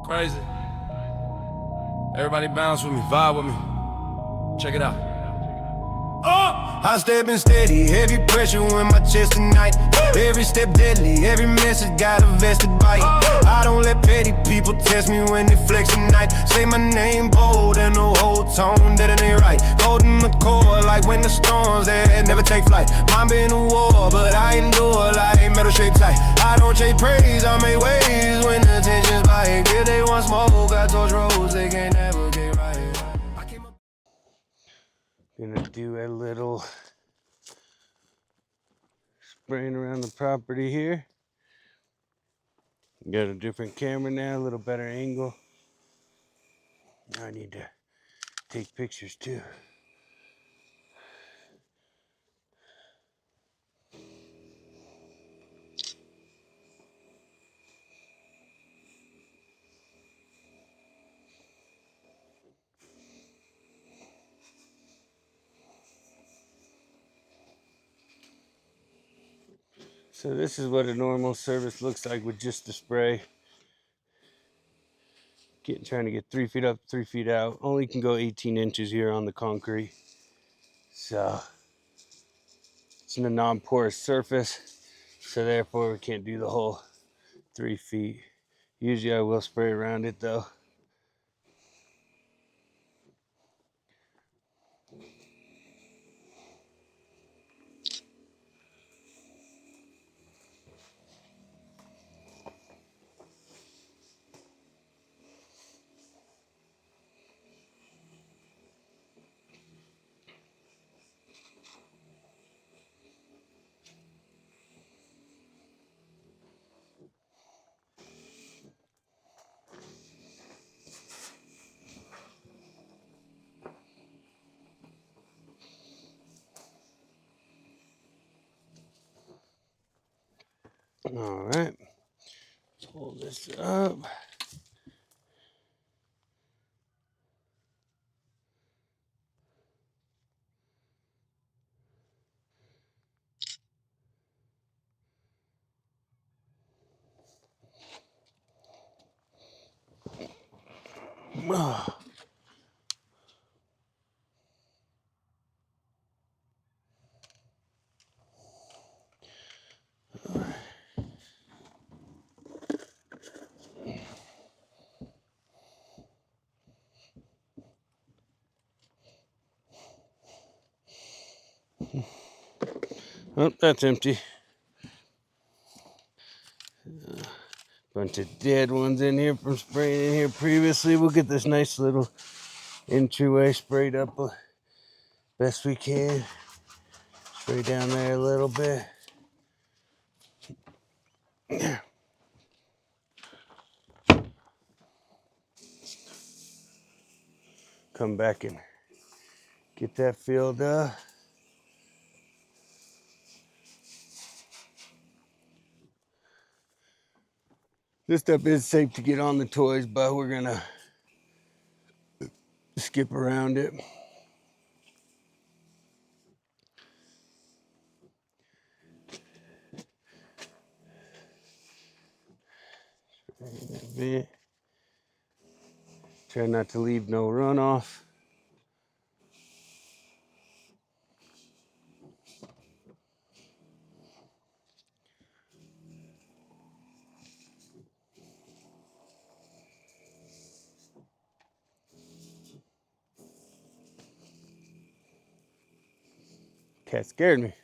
Crazy. Everybody bounce with me, vibe with me. Check it out. I steppin' steady, heavy pressure in my chest tonight. Every step deadly, every message got a vested bite. I don't let petty people test me when they flex tonight. Say my name bold and the whole tone that it ain't right. Holding the core like when the storms there never take flight. Mine been a war, but I endure like metal shaped tight. I don't chase praise, I make waves when the tension's bite. If they want smoke, I torch roads they can't navigate right. Gonna do a little spraying around the property here. Got a different camera now, a little better angle. I need to take pictures too. So this is what a normal service looks like with just the spray. Trying to get 3 feet up, 3 feet out. Only can go 18 inches here on the concrete. So it's in a non-porous surface. So therefore we can't do the whole 3 feet. Usually I will spray around it though. All right, pull this up. Oh, that's empty. Bunch of dead ones in here from spraying in here previously. We'll get this nice little entryway sprayed up best we can. Spray down there a little bit. Come back and get that filled up. This stuff is safe to get on the toys, but we're gonna skip around it. Try not to leave no runoff. Cat scared me.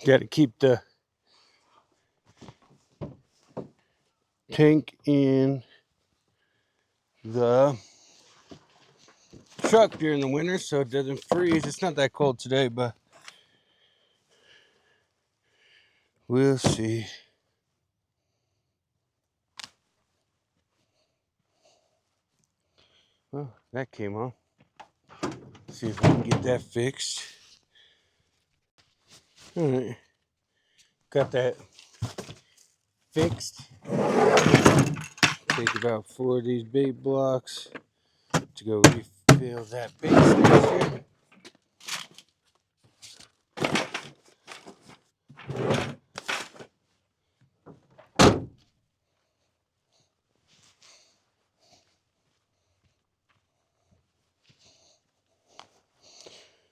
Got to keep the tank in the truck during the winter so it doesn't freeze. It's not that cold today, but we'll see. Well, that came on. See if we can get that fixed. All right, got that fixed. Take about 4 of these bait blocks to go refill that bait station.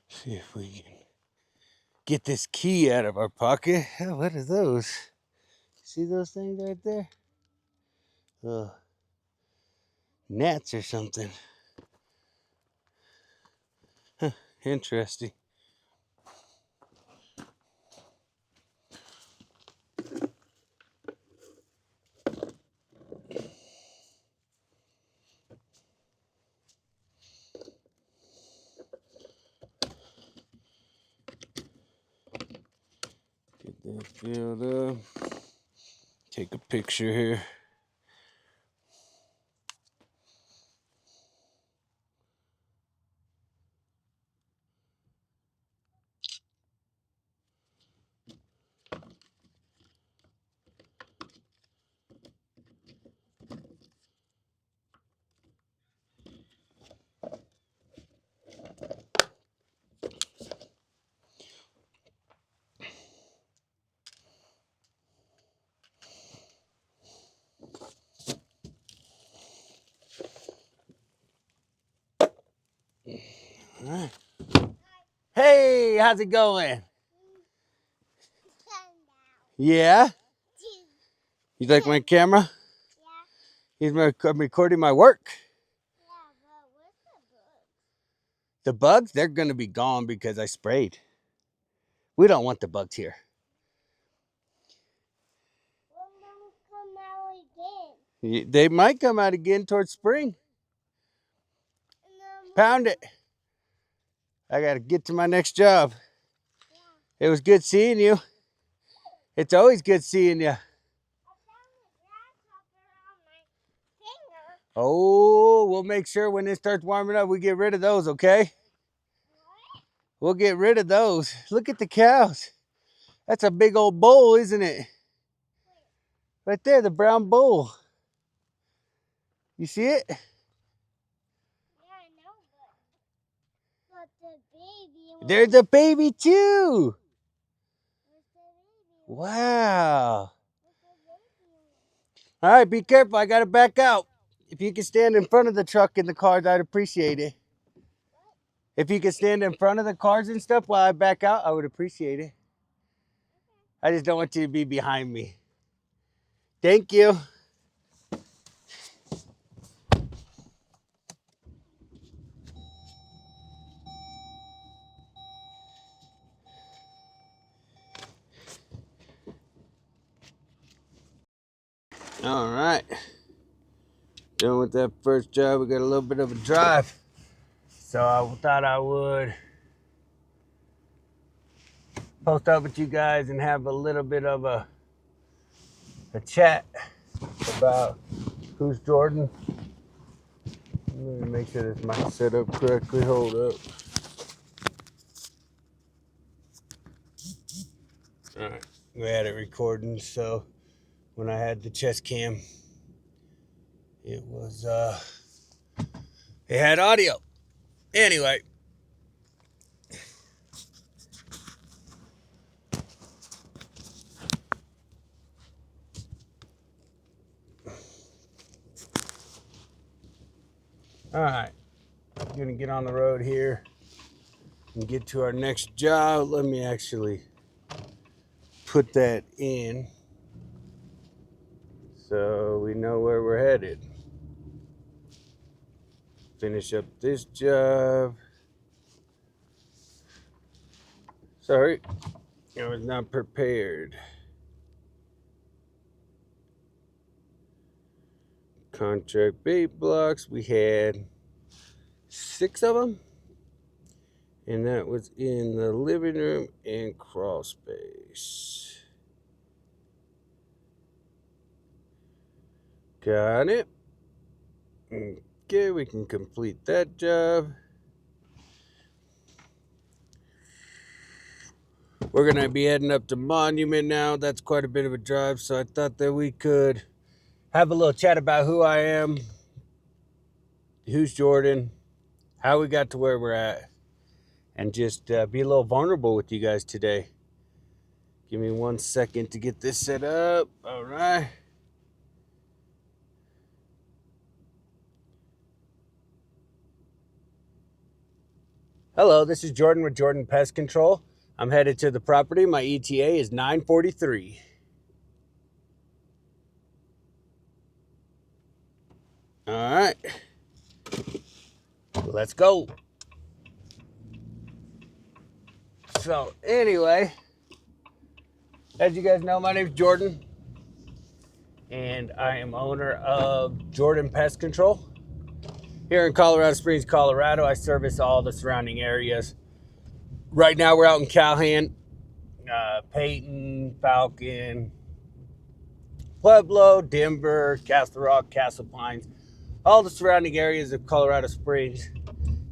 See if we can get this key out of our pocket. Oh, what are those? See those things right there? Oh, gnats or something. Huh, interesting. Get that filled up. Take a picture here. All right. Hey, how's it going? Yeah? You like my camera? I'm recording my work. The bugs, they're going to be gone because I sprayed. We don't want the bugs here. They might come out again towards spring. Pound it. I got to get to my next job. It was good seeing you. It's always good seeing you. Oh, we'll make sure when it starts warming up, we get rid of those, okay? We'll get rid of those. Look at the cows. That's a big old bowl, isn't it? Right there, the brown bowl. You see it? Yeah, I know, but the baby. There's a baby too. Where's the baby? Wow. Where's the baby? All right, be careful. I got to back out. If you could stand in front of the truck and the cars, I'd appreciate it. If you could stand in front of the cars and stuff while I back out, I would appreciate it. I just don't want you to be behind me. Thank you. All right. Done with that first job. We got a little bit of a drive. So I thought I would post up with you guys and have a little bit of a chat about who's Jordan. Let me make sure this mic set up correctly. Hold up. All right. We had it recording, so when I had the chest cam, it was it had audio. Anyway. All right. I'm gonna get on the road here and get to our next job. Let me actually put that in so we know where we're headed. Finish up this job. Sorry. I was not prepared. Contract bait blocks. We had 6 of them. And that was in the living room and crawl space. Got it. Okay, we can complete that job. We're going to be heading up to Monument now. That's quite a bit of a drive, so I thought that we could have a little chat about who I am, who's Jordan, how we got to where we're at, and just be a little vulnerable with you guys today. Give me 1 second to get this set up. All right. Hello, this is Jordan with Jordan Pest Control. I'm headed to the property. My ETA is 9:43. All right. Let's go. So, anyway, as you guys know, my name is Jordan, and I am owner of Jordan Pest Control. Here in Colorado Springs, Colorado, I service all the surrounding areas. Right now, we're out in Calhoun, Peyton, Falcon, Pueblo, Denver, Castle Rock, Castle Pines, all the surrounding areas of Colorado Springs.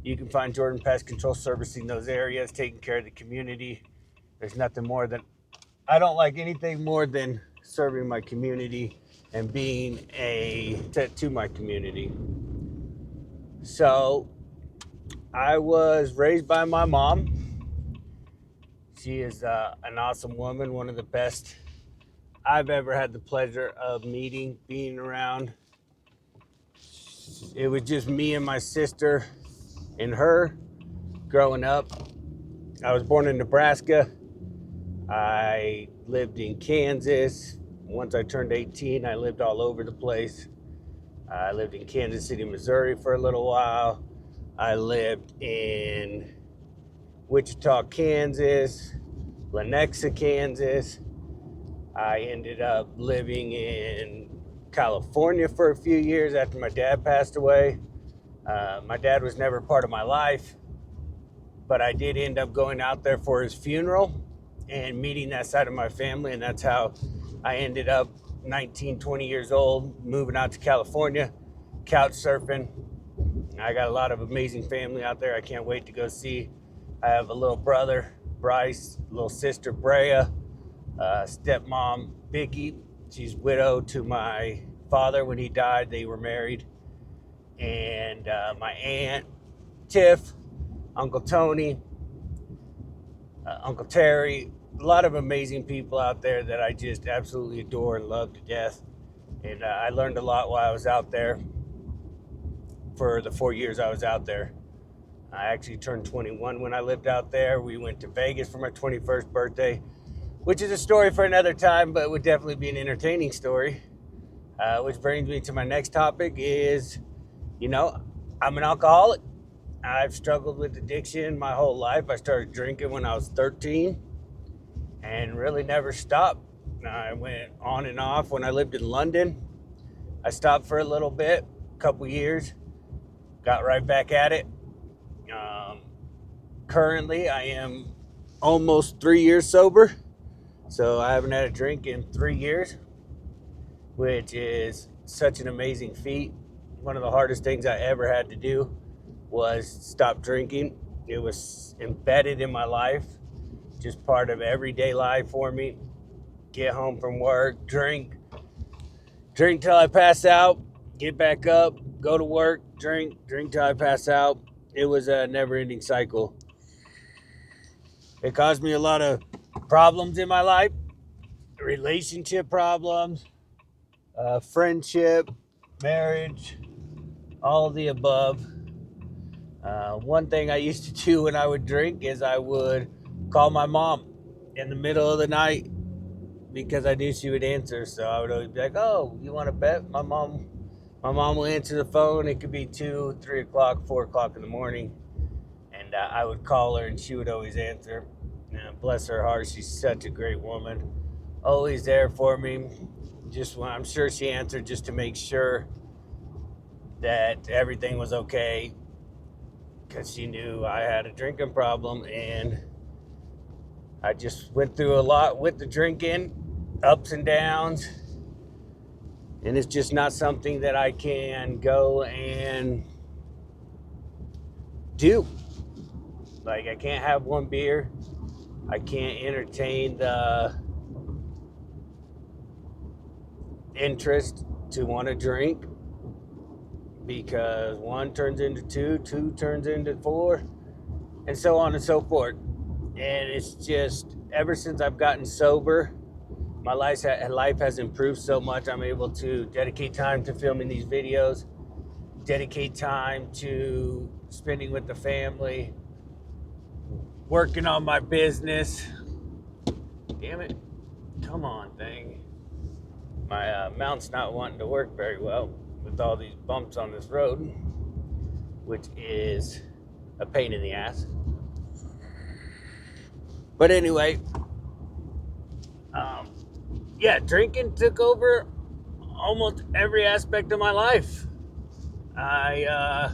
You can find Jordan Pest Control servicing those areas, taking care of the community. There's nothing more than, I don't like anything more than serving my community and being to my community. So, I was raised by my mom. She is an awesome woman, one of the best I've ever had the pleasure of meeting, being around. It was just me and my sister and her growing up. I was born in Nebraska. I lived in Kansas. Once I turned 18, I lived all over the place. I lived in Kansas City, Missouri for a little while. I lived in Wichita, Kansas, Lenexa, Kansas. I ended up living in California for a few years after my dad passed away. My dad was never part of my life, but I did end up going out there for his funeral and meeting that side of my family, and that's how I ended up 19, 20 years old, moving out to California, couch surfing. I got a lot of amazing family out there I can't wait to go see. I have a little brother, Bryce, little sister, Brea, stepmom, Vicky. She's widowed to my father when he died. They were married. And my aunt, Tiff, Uncle Tony, Uncle Terry, a lot of amazing people out there that I just absolutely adore and love to death. And I learned a lot while I was out there for the 4 years I was out there. I actually turned 21 when I lived out there. We went to Vegas for my 21st birthday, which is a story for another time, but would definitely be an entertaining story. Which brings me to my next topic is, I'm an alcoholic. I've struggled with addiction my whole life. I started drinking when I was 13 and really never stopped. I went on and off when I lived in London. I stopped for a little bit, a couple years, got right back at it. Currently, I am almost 3 years sober, so I haven't had a drink in 3 years, which is such an amazing feat. One of the hardest things I ever had to do was stop drinking. It was embedded in my life, just part of everyday life for me. Get home from work, drink till I pass out, get back up, go to work, drink till I pass out. It was a never-ending cycle. It caused me a lot of problems in my life, relationship problems, friendship, marriage, all of the above. One thing I used to do when I would drink is I would call my mom in the middle of the night because I knew she would answer. So I would always be like, "Oh, you want to bet?" My mom will answer the phone. It could be 2, 3 o'clock, 4 o'clock in the morning. And I would call her and she would always answer. And bless her heart, she's such a great woman. Always there for me. Just when I'm sure she answered just to make sure that everything was okay, because she knew I had a drinking problem, and I just went through a lot with the drinking, ups and downs, and it's just not something that I can go and do. Like, I can't have one beer. I can't entertain the interest to want to drink, because one turns into two, two turns into four, and so on and so forth. And it's just, ever since I've gotten sober, my life has improved so much. I'm able to dedicate time to filming these videos, dedicate time to spending with the family, working on my business. Damn it. Come on, thing. My mount's not wanting to work very well with all these bumps on this road, which is a pain in the ass. But anyway, yeah, drinking took over almost every aspect of my life. I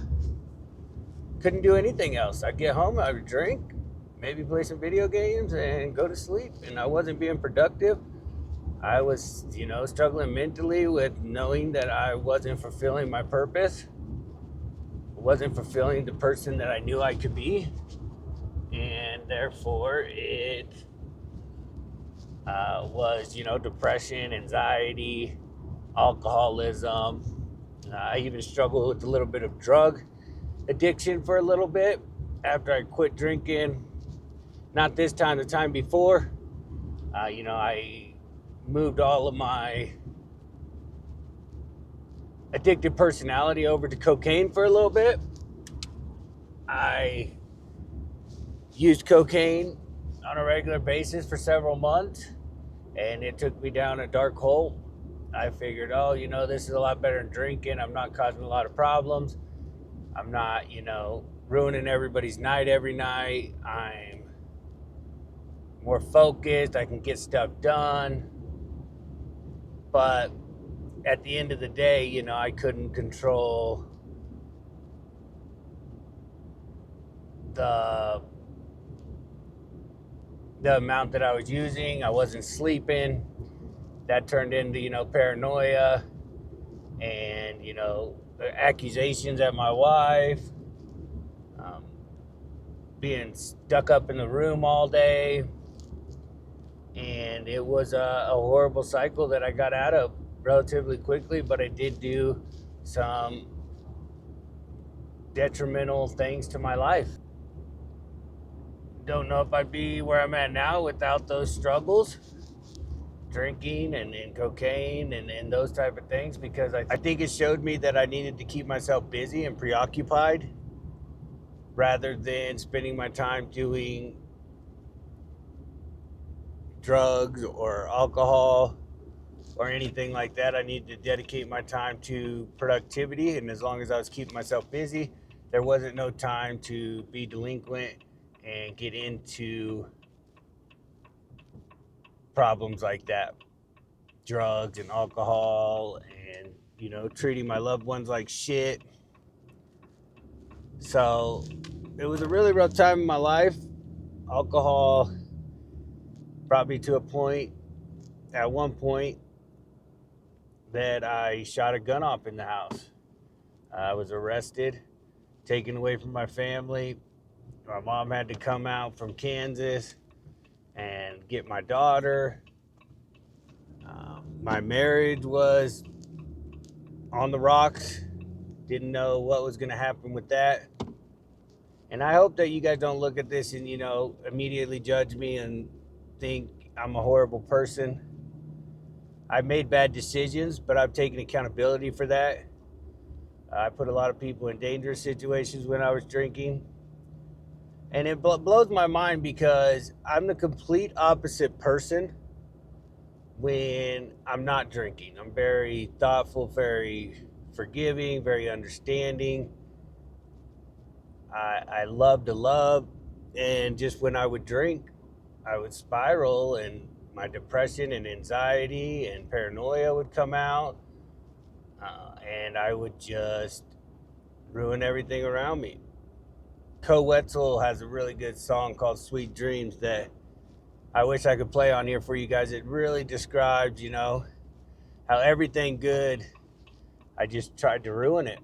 couldn't do anything else. I'd get home, I would drink, maybe play some video games, and go to sleep. And I wasn't being productive. I was, struggling mentally with knowing that I wasn't fulfilling my purpose, wasn't fulfilling the person that I knew I could be. And therefore, it was, depression, anxiety, alcoholism. I even struggled with a little bit of drug addiction for a little bit after I quit drinking. Not this time, the time before. I moved all of my addictive personality over to cocaine for a little bit. I used cocaine on a regular basis for several months, and it took me down a dark hole. I figured, this is a lot better than drinking. I'm not causing a lot of problems. I'm not, ruining everybody's night every night. I'm more focused. I can get stuff done. But at the end of the day, I couldn't control the amount that I was using. I wasn't sleeping. That turned into, paranoia and, accusations at my wife, being stuck up in the room all day. And it was a horrible cycle that I got out of relatively quickly, but I did do some detrimental things to my life. Don't know if I'd be where I'm at now without those struggles, drinking and cocaine and those type of things, because I think it showed me that I needed to keep myself busy and preoccupied rather than spending my time doing drugs or alcohol or anything like that. I needed to dedicate my time to productivity, and as long as I was keeping myself busy, there wasn't no time to be delinquent and get into problems like that, drugs and alcohol, and treating my loved ones like shit. So it was a really rough time in my life. Alcohol brought me to a point at one point that I shot a gun off in the house. I was arrested, taken away from my family. My mom had to come out from Kansas and get my daughter. My marriage was on the rocks. Didn't know what was going to happen with that. And I hope that you guys don't look at this and, immediately judge me and think I'm a horrible person. I've made bad decisions, but I've taken accountability for that. I put a lot of people in dangerous situations when I was drinking. And it blows my mind because I'm the complete opposite person when I'm not drinking. I'm very thoughtful, very forgiving, very understanding. I love to love. And just when I would drink, I would spiral, and my depression and anxiety and paranoia would come out, and I would just ruin everything around me. Co Wetzel has a really good song called Sweet Dreams that I wish I could play on here for you guys. It really describes, how everything good, I just tried to ruin it.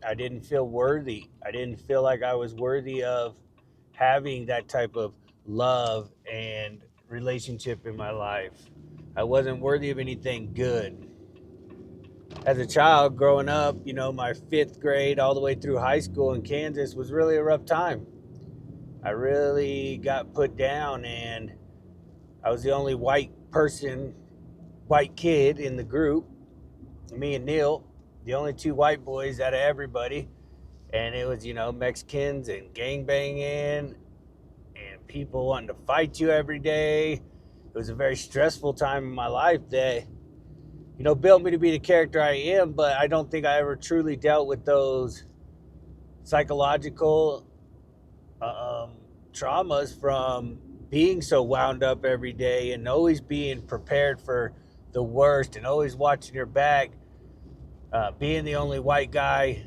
I didn't feel worthy. I didn't feel like I was worthy of having that type of love and relationship in my life. I wasn't worthy of anything good. As a child growing up, my 5th grade all the way through high school in Kansas was really a rough time. I really got put down, and I was the only white kid in the group. Me and Neil, the only 2 white boys out of everybody. And it was, Mexicans and gangbanging and people wanting to fight you every day. It was a very stressful time in my life that, built me to be the character I am, but I don't think I ever truly dealt with those psychological traumas from being so wound up every day and always being prepared for the worst and always watching your back. Being the only white guy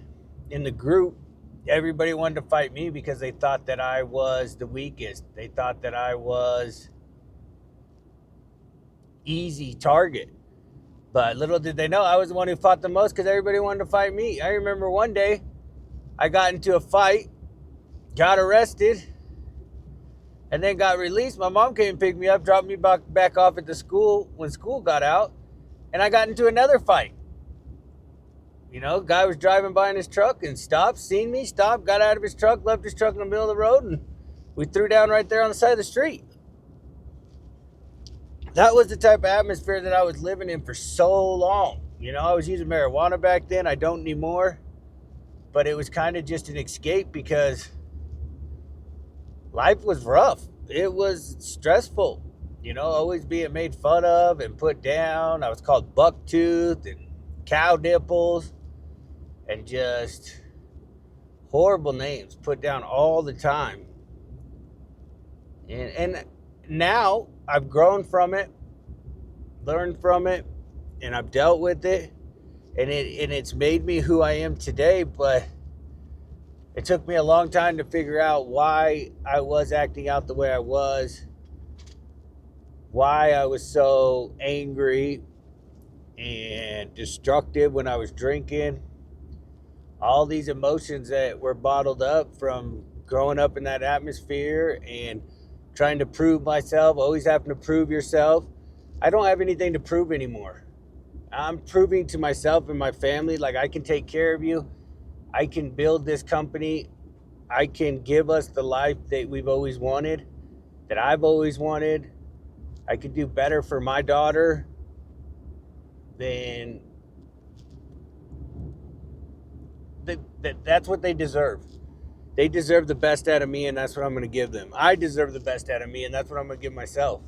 in the group, everybody wanted to fight me because they thought that I was the weakest. They thought that I was easy target. But little did they know I was the one who fought the most because everybody wanted to fight me. I remember one day I got into a fight, got arrested, and then got released. My mom came and picked me up, dropped me back off at the school when school got out, and I got into another fight. Guy was driving by in his truck and stopped, seen me, stopped, got out of his truck, left his truck in the middle of the road, and we threw down right there on the side of the street. That was the type of atmosphere that I was living in for so long. I was using marijuana back then. I don't anymore. But it was kind of just an escape because life was rough. It was stressful. Always being made fun of and put down. I was called bucktooth and cow nipples and just horrible names put down all the time. And now I've grown from it, learned from it, and I've dealt with it, and it's made me who I am today. But it took me a long time to figure out why I was acting out the way I was, why I was so angry and destructive when I was drinking. All these emotions that were bottled up from growing up in that atmosphere and trying to prove myself, always having to prove yourself. I don't have anything to prove anymore. I'm proving to myself and my family, like, I can take care of you. I can build this company. I can give us the life that we've always wanted, that I've always wanted. I could do better for my daughter than that's what they deserve. They deserve the best out of me, and that's what I'm going to give them. I deserve the best out of me, and that's what I'm going to give myself.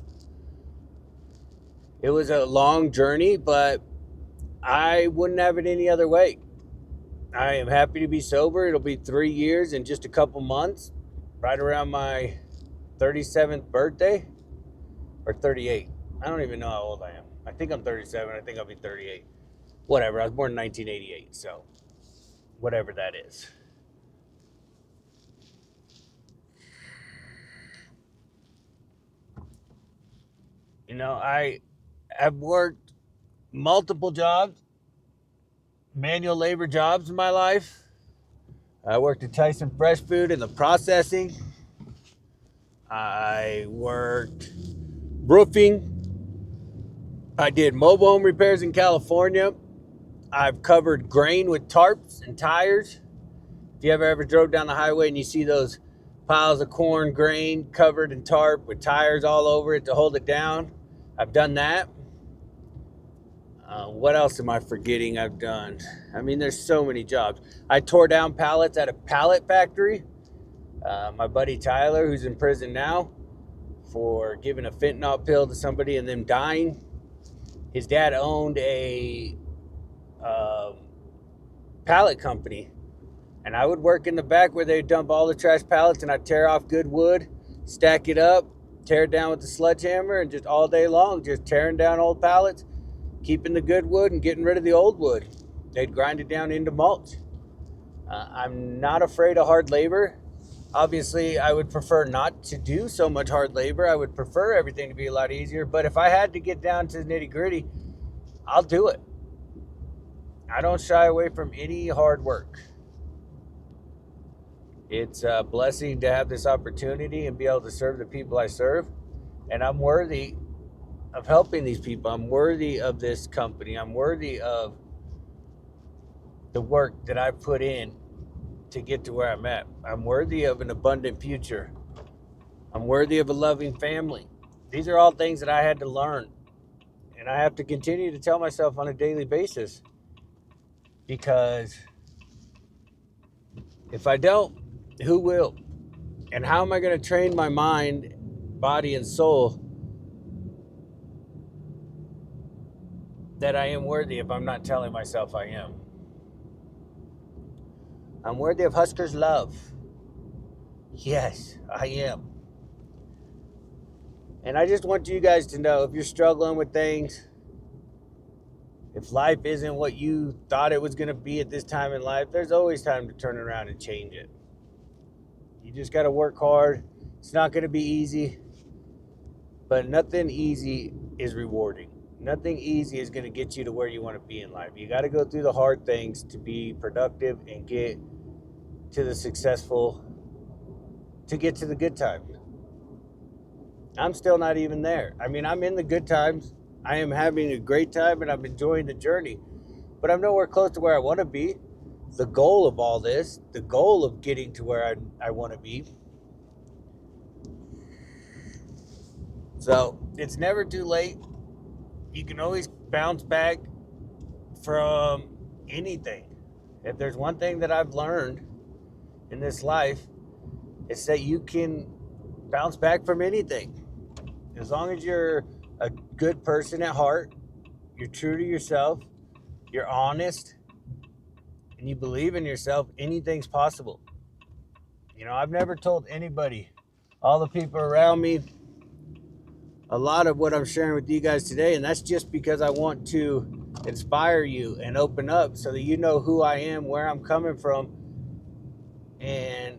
It was a long journey, but I wouldn't have it any other way. I am happy to be sober. It'll be 3 years in just a couple months, right around my 37th birthday, or 38. I don't even know how old I am. I think I'm 37. I think I'll be 38. Whatever. I was born in 1988, so whatever that is. I have worked multiple jobs, manual labor jobs in my life. I worked at Tyson Fresh Food in the processing. I worked roofing. I did mobile home repairs in California. I've covered grain with tarps and tires. If you ever drove down the highway and you see those piles of corn, grain covered in tarp with tires all over it to hold it down, I've done that. What else am I forgetting I've done? I mean, there's so many jobs. I tore down pallets at a pallet factory. My buddy Tyler, who's in prison now for giving a fentanyl pill to somebody and them dying. His dad owned a pallet company. And I would work in the back where they'd dump all the trash pallets, and I'd tear off good wood, stack it up, tear it down with the sledgehammer and just all day long, just tearing down old pallets, keeping the good wood and getting rid of the old wood. They'd grind it down into mulch. I'm not afraid of hard labor. Obviously, I would prefer not to do so much hard labor. I would prefer everything to be a lot easier. But if I had to get down to the nitty gritty, I'll do it. I don't shy away from any hard work. It's a blessing to have this opportunity and be able to serve the people I serve. And I'm worthy of helping these people. I'm worthy of this company. I'm worthy of the work that I put in to get to where I'm at. I'm worthy of an abundant future. I'm worthy of a loving family. These are all things that I had to learn. And I have to continue to tell myself on a daily basis. Because if I don't, who will? And how am I going to train my mind, body, and soul that I am worthy if I'm not telling myself I am? I'm worthy of Husker's love. Yes, I am. And I just want you guys to know, if you're struggling with things, if life isn't what you thought it was going to be at this time in life, there's always time to turn around and change it. You just got to work hard. It's not going to be easy, but nothing easy is rewarding. Nothing easy is going to get you to where you want to be in life. You got to go through the hard things to be productive and get to the successful, to get to the good times. I'm still not even there. I mean, I'm in the good times. I am having a great time and I'm enjoying the journey, but I'm nowhere close to where I want to be. The goal of all this, the goal of getting to where I want to be. So it's never too late. You can always bounce back from anything. If there's one thing that I've learned in this life, it's that you can bounce back from anything. As long as you're a good person at heart, you're true to yourself, you're honest, and you believe in yourself, anything's possible. You know, I've never told anybody, all the people around me, a lot of what I'm sharing with you guys today, and that's just because I want to inspire you and open up so that you know who I am, where I'm coming from, and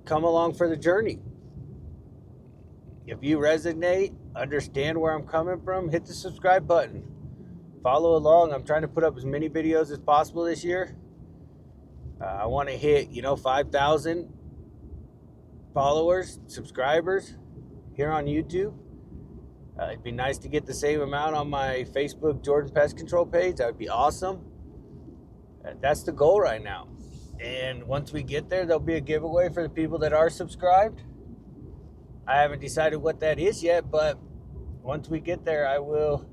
come along for the journey. If you resonate, understand where I'm coming from, hit the subscribe button. Follow along. I'm trying to put up as many videos as possible this year. I want to hit, 5,000 followers, subscribers here on YouTube. It'd be nice to get the same amount on my Facebook Jordan Pest Control page. That would be awesome. That's the goal right now. And once we get there, there'll be a giveaway for the people that are subscribed. I haven't decided what that is yet, but once we get there, I will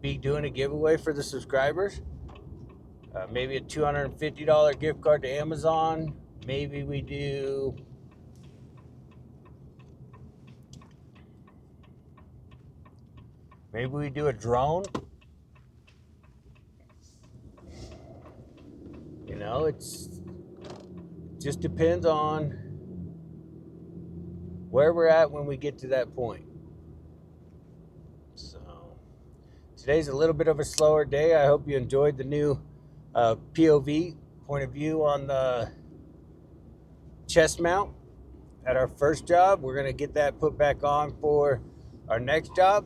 be doing a giveaway for the subscribers. Maybe a $250 gift card to Amazon. Maybe we do a drone. It just depends on where we're at when we get to that point. So today's a little bit of a slower day. I hope you enjoyed the new POV, point of view, on the chest mount at our first job. We're going to get that put back on for our next job.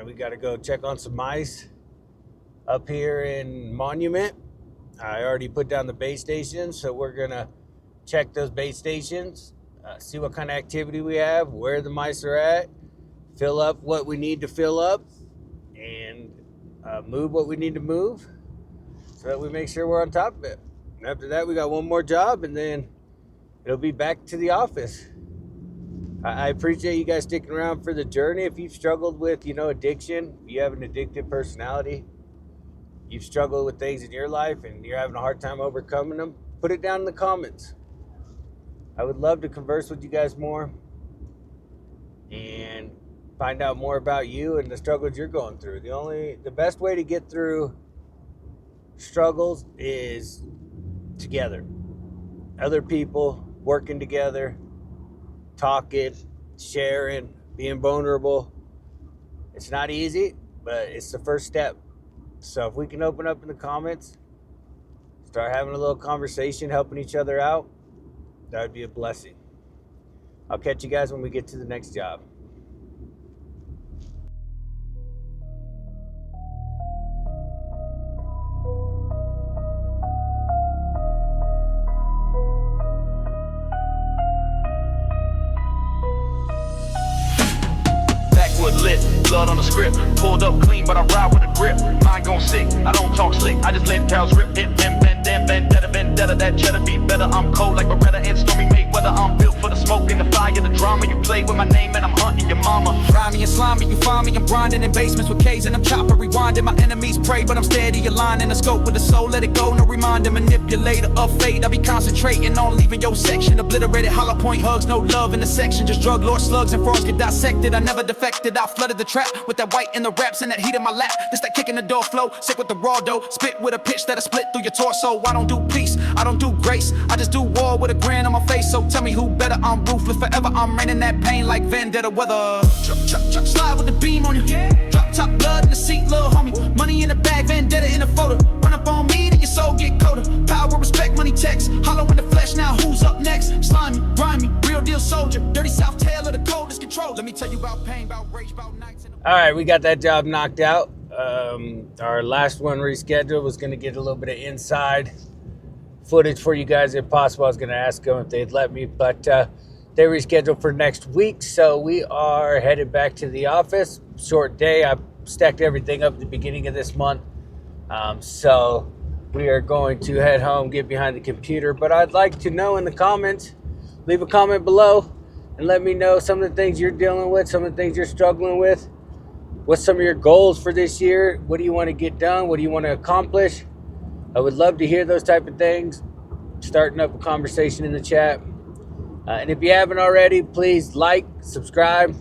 We got to go check on some mice up here in Monument. I already put down the base stations, so we're going to check those base stations, see what kind of activity we have, where the mice are at, fill up what we need to fill up, and move what we need to move so that we make sure we're on top of it. And after that, we got one more job, and then it'll be back to the office. I appreciate you guys sticking around for the journey. If you've struggled with, addiction, if you have an addictive personality, you've struggled with things in your life and you're having a hard time overcoming them, put it down in the comments. I would love to converse with you guys more and find out more about you and the struggles you're going through. The best way to get through struggles is together. Other people working together, talking, sharing, being vulnerable. It's not easy, but it's the first step. So if we can open up in the comments, start having a little conversation, helping each other out, that would be a blessing. I'll catch you guys when we get to the next job. Backwood lit, blood on the script. Pulled up clean, but I ride with a grip. Mind gon' sick, I don't talk slick. I just let cows rip. Hit them, vendetta, that cheddar be better. I'm cold like Beretta and Stormy Mayweather. I'm built for the smoke and the fire, the drama. You play with my name and I'm hunting your mama. Grimy and slimy, you find me, I'm grinding in basements with K's and I'm chopper rewinding. My enemies pray, but I'm steady aligning the scope with the soul. Let it go, no reminder, manipulator of fate. I be concentrating on leaving your section obliterated. Hollow point hugs, no love in the section. Just drug lord slugs and frogs get dissected. I never defected, I flooded the trap with that white in the raps and that heat in my lap. This that kick in the door flow, sick with the raw dough. Spit with a pitch that'll split through your torso. I don't do peace, I don't do grace, I just do war with a grin on my face. So tell me who better, I'm ruthless forever. I'm raining that pain like vendetta weather. Slide with the beam on you, drop top blood in the seat, little homie. Money in the bag, vendetta in the photo. Run up on me, then your soul get colder. Power, respect, money, text. Hollow in the flesh, now who's up next? Slimy, grimy, real deal soldier. Dirty South tail of the coldest control. Let me tell you about pain, about rage, about nights. All right, we got that job knocked out. Our last one rescheduled was going to get a little bit of inside footage for you guys if possible. I was going to ask them if they'd let me, but they rescheduled for next week. So we are headed back to the office. Short day. I stacked everything up at the beginning of this month. So we are going to head home, get behind the computer. But I'd like to know in the comments, leave a comment below and let me know some of the things you're dealing with, some of the things you're struggling with. What's some of your goals for this year? What do you want to get done? What do you want to accomplish? I would love to hear those type of things. Starting up a conversation in the chat. And if you haven't already, please like, subscribe.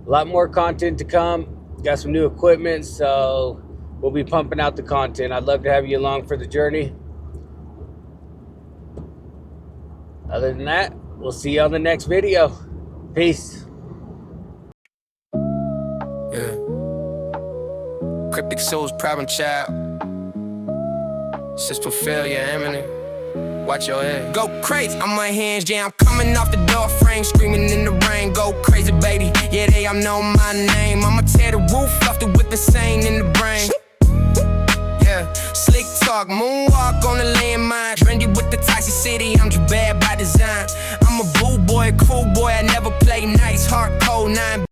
A lot more content to come. Got some new equipment, so we'll be pumping out the content. I'd love to have you along for the journey. Other than that, we'll see you on the next video. Peace. Yeah. Cryptic souls, problem child. System failure, imminent. Watch your head. Go crazy on my hands, yeah, I'm coming off the door frame, screaming in the rain. Go crazy, baby. Yeah, they all know my name. I'ma tear the roof off the whip insane in the brain. Yeah, slick talk, moonwalk on the landmine. Trendy with the Tyson City, I'm just bad by design. I'm a boo boy, cool boy, I never play nice, hard cold 9.